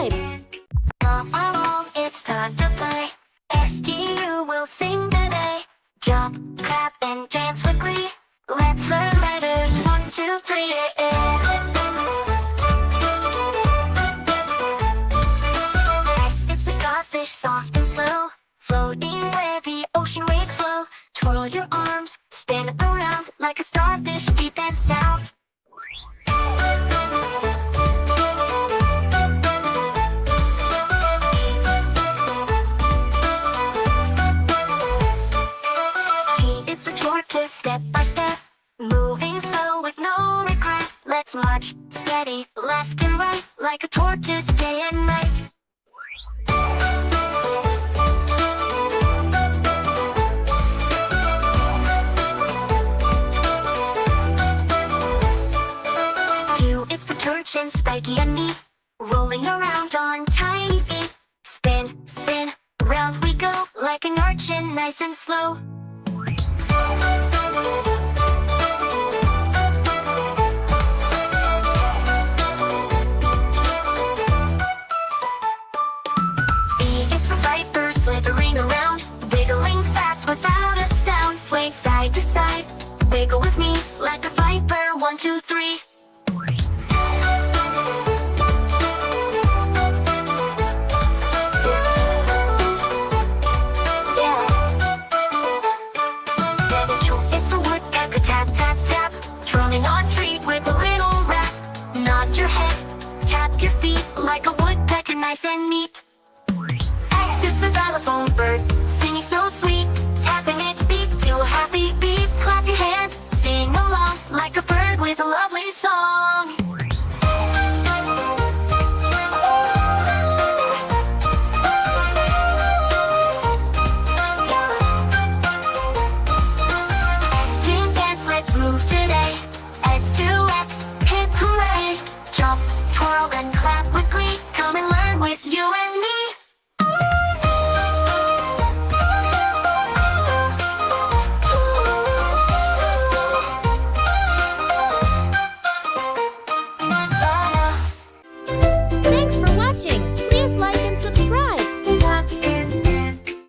time. Come along, it's time to play. STU will sing today. Jump, clap, and dance with glee. Let's learn letters, 1, 2, 3. S is for starfish, soft and slow, floating where the ocean waves flow. Twirl your arms, spin around like a starfish, deep and sound. T is for tortoise, step by step, moving slow with no regret. Let's march steady, left and right, like a tortoise day and night. Q is for turchin, spiky and neat, rolling around on tiny feet. Spin, spin, round we go, like an urchin, nice and slow. V is for viper, slithering around, wiggling fast without a sound. Sway side to side, wiggle with me, like a viper, 1, 2, 3. Tap, tap, tap, drumming on trees with a little rap. Nod your head, tap your feet like a woodpecker, nice and neat. X is for xylophone bird, singing so sweet, tapping its beak to a happy beat. Clap your hands, sing along like a bird with a lovely